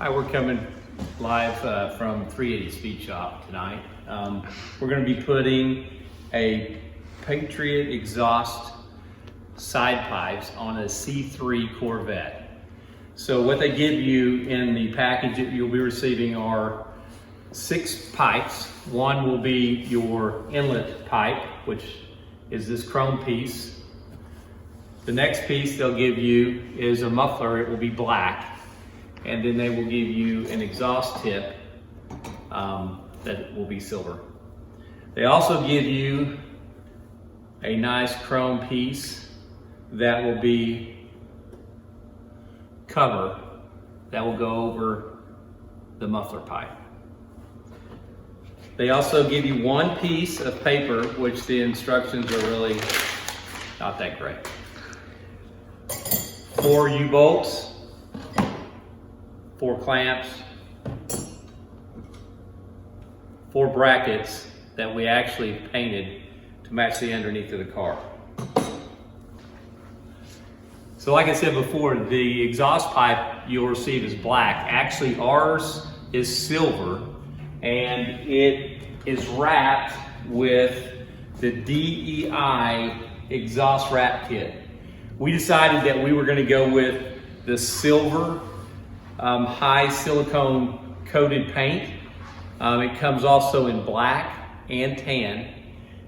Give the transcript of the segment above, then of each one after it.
Hi, we're coming live from 380 Speed Shop tonight. We're going to be putting a Patriot exhaust side pipes on a C3 Corvette. So what they give you in the package that you'll be receiving are 6 pipes. One will be your inlet pipe, which is this chrome piece. The next piece they'll give you is a muffler. It will be black. And then they will give you an exhaust tip that will be silver. They also give you a nice chrome piece that will be cover that will go over the muffler pipe. They also give you one piece of paper, which the instructions are really not that great. 4 U-bolts, 4 clamps, 4 brackets that we actually painted to match the underneath of the car. So like I said before, the exhaust pipe you'll receive is black. Actually, ours is silver, and it is wrapped with the DEI exhaust wrap kit. We decided that we were going to go with the silver high silicone coated paint. It comes also in black and tan.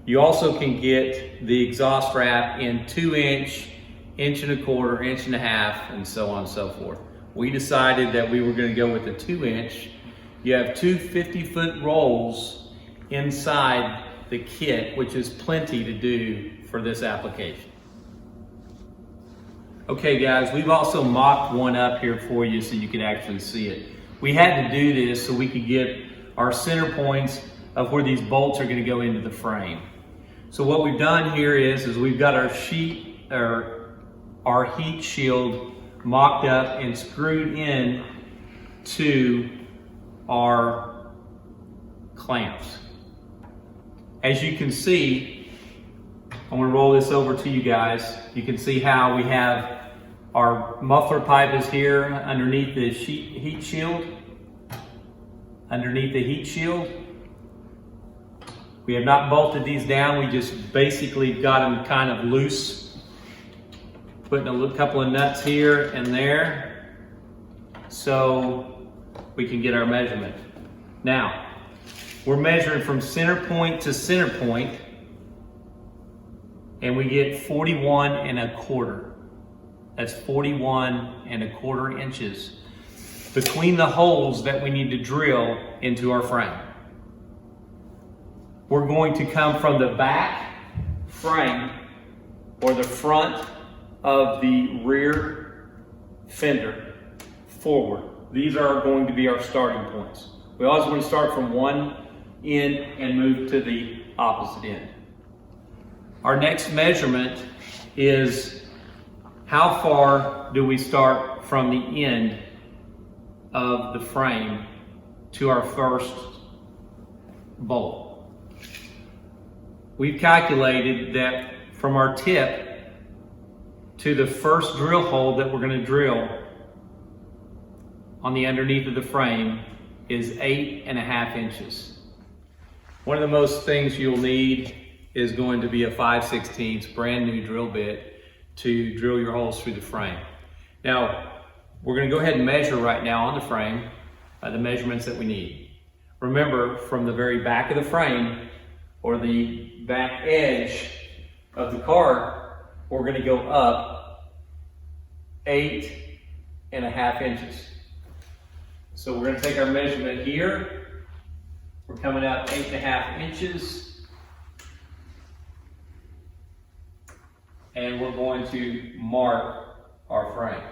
You also can get the exhaust wrap in 2-inch, 1.25 inch, 1.5 inch, and so on and so forth. We decided that we were going to go with the 2-inch. You have 2 50-foot rolls inside the kit, which is plenty to do for this application. Okay guys, we've also mocked one up here for you so you can actually see it. We had to do this so we could get our center points of where these bolts are going to go into the frame. So what we've done here is we've got our heat shield mocked up and screwed in to our clamps. As you can see, I'm going to roll this over to you guys. You can see how we have our muffler pipe is here underneath the heat shield. Underneath the heat shield. We have not bolted these down. We just basically got them kind of loose. Putting a couple of nuts here and there so we can get our measurement. Now, we're measuring from center point to center point, and we get 41.25. That's 41.25 inches between the holes that we need to drill into our frame. We're going to come from the back frame or the front of the rear fender forward. These are going to be our starting points. We always want to start from one end and move to the opposite end. Our next measurement is how far do we start from the end of the frame to our first bolt. We've calculated that from our tip to the first drill hole that we're going to drill on the underneath of the frame is 8.5 inches. One of the most things you'll need is going to be a 5/16 brand new drill bit to drill your holes through the frame. Now, we're going to go ahead and measure right now on the frame the measurements that we need. Remember, from the very back of the frame or the back edge of the car, we're going to go up 8.5 inches. So we're going to take our measurement here. We're coming out 8.5 inches. And we're going to mark our frame.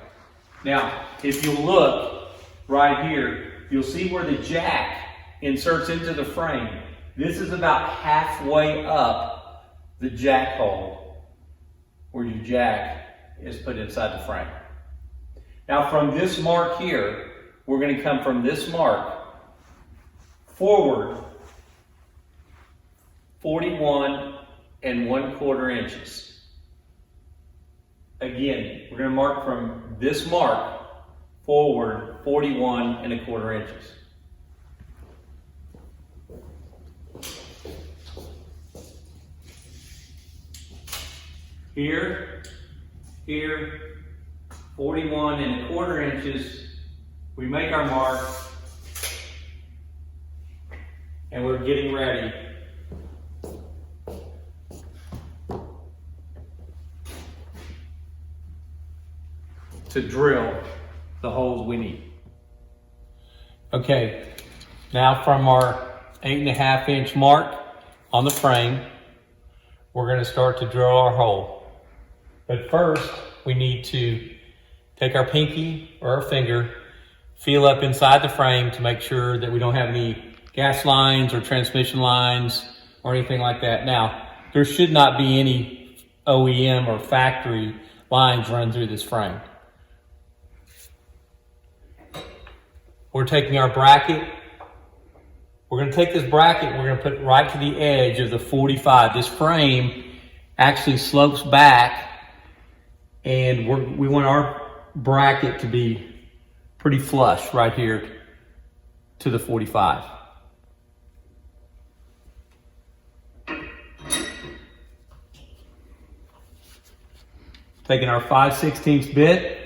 Now, if you look right here, you'll see where the jack inserts into the frame. This is about halfway up the jack hole where your jack is put inside the frame. Now from this mark here, we're going to come from this mark forward 41.25 inches. Again, we're going to mark from this mark forward 41¼ inches. Here, 41¼ inches. We make our mark, and we're getting ready to drill the holes we need. Okay, now from our 8½ inch mark on the frame, we're going to start to drill our hole. But first, we need to take our pinky or our finger, feel up inside the frame to make sure that we don't have any gas lines or transmission lines or anything like that. Now, there should not be any OEM or factory lines run through this frame. We're taking our bracket. We're going to take this bracket, we're going to put it right to the edge of the 45. This frame actually slopes back, and we want our bracket to be pretty flush right here to the 45. Taking our 5/16 bit.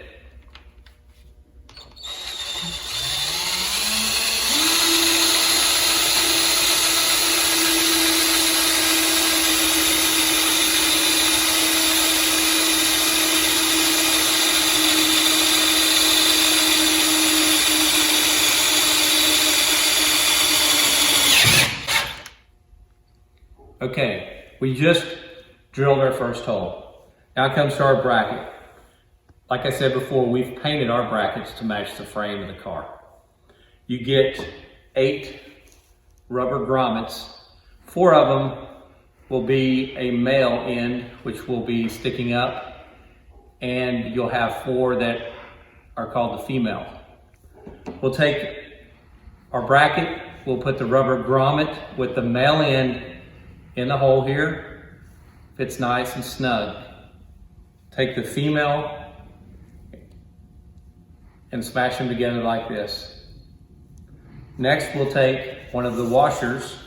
Okay, we just drilled our first hole. Now comes to our bracket. Like I said before, we've painted our brackets to match the frame of the car. You get 8 rubber grommets. 4 of them will be a male end, which will be sticking up, and you'll have 4 that are called the female. We'll take our bracket, we'll put the rubber grommet with the male end in the hole here. Fits nice and snug. Take the female and smash them together like this. Next, we'll take one of the washers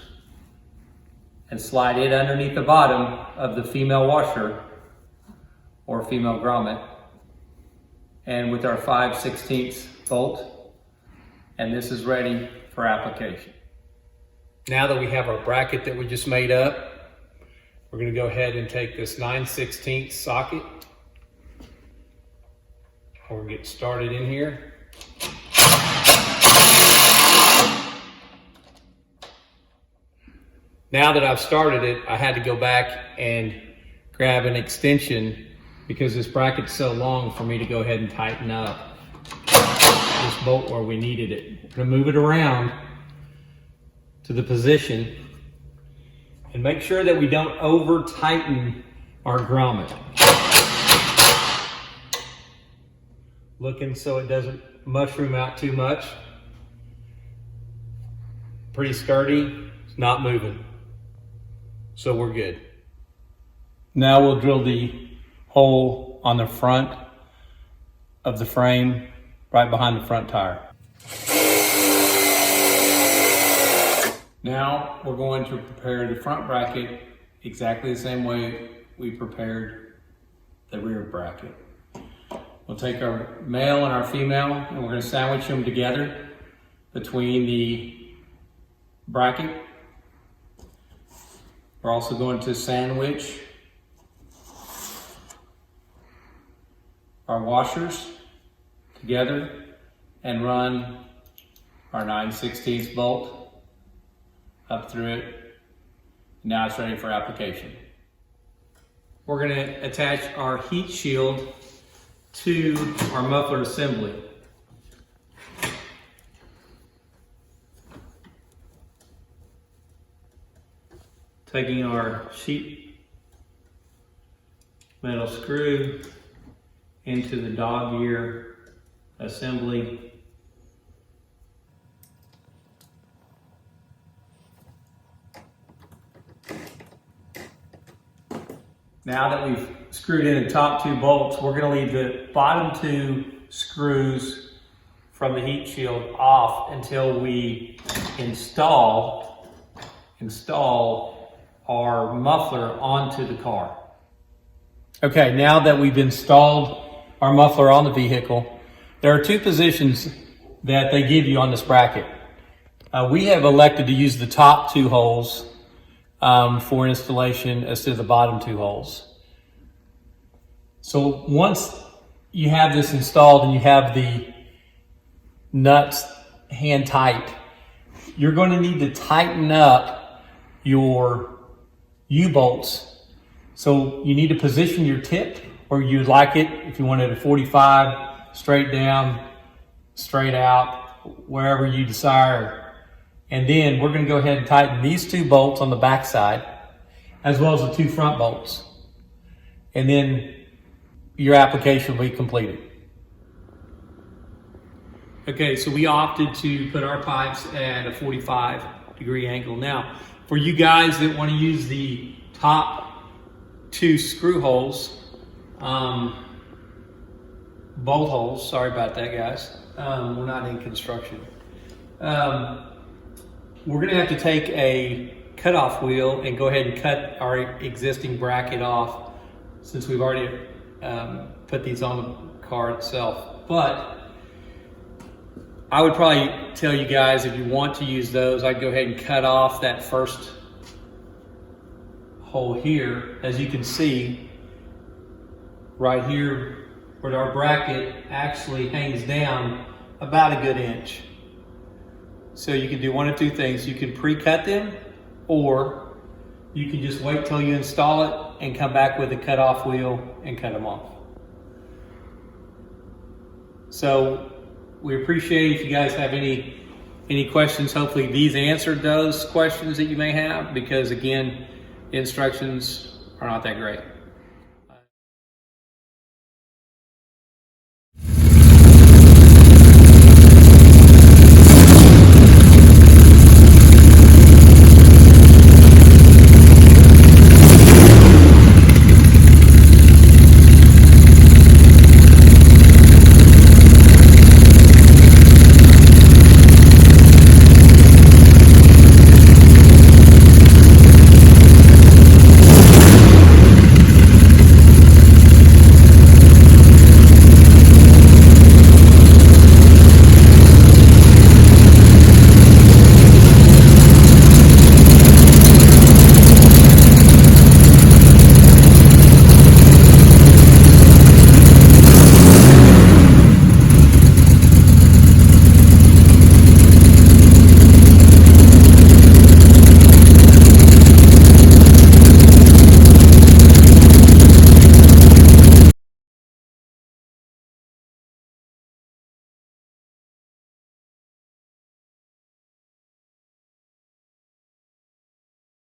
and slide it underneath the bottom of the female washer or female grommet, and with our 5/16 bolt, and this is ready for application. Now that we have our bracket that we just made up, we're going to go ahead and take this 9/16 socket. We'll get started in here. Now that I've started it, I had to go back and grab an extension because this bracket's so long for me to go ahead and tighten up this bolt where we needed it. I'm going to move it around to the position and make sure that we don't over tighten our grommet. Looking so it doesn't mushroom out too much. Pretty sturdy, it's not moving. So we're good. Now we'll drill the hole on the front of the frame, right behind the front tire. Now we're going to prepare the front bracket exactly the same way we prepared the rear bracket. We'll take our male and our female, and we're going to sandwich them together between the bracket. We're also going to sandwich our washers together and run our 9/16 bolt up through it. Now it's ready for application. We're going to attach our heat shield to our muffler assembly. Taking our sheet metal screw into the dog ear assembly. Now that we've screwed in the top 2 bolts, we're going to leave the bottom 2 screws from the heat shield off until we install our muffler onto the car. Okay, now that we've installed our muffler on the vehicle, there are two positions that they give you on this bracket. We have elected to use the top two holes for installation instead of the bottom two holes. So once you have this installed and you have the nuts hand tight, you're going to need to tighten up your U-bolts. So you need to position your tip where you'd like it, if you wanted a 45, straight down, straight out, wherever you desire. And then we're going to go ahead and tighten these two bolts on the back side, as well as the two front bolts. And then your application will be completed. Okay, so we opted to put our pipes at a 45-degree angle. Now, for you guys that want to use the top two screw holes, bolt holes, sorry about that, guys. We're not in construction. We're gonna have to take a cutoff wheel and go ahead and cut our existing bracket off, since we've already put these on the car itself. But I would probably tell you guys, if you want to use those, I'd go ahead and cut off that first hole here. As you can see, right here where our bracket actually hangs down about a good inch. So you can do one of two things. You can pre-cut them, or you can just wait till you install it and come back with a cutoff wheel and cut them off. So we appreciate if you guys have any questions. Hopefully these answered those questions that you may have, because again, the instructions are not that great.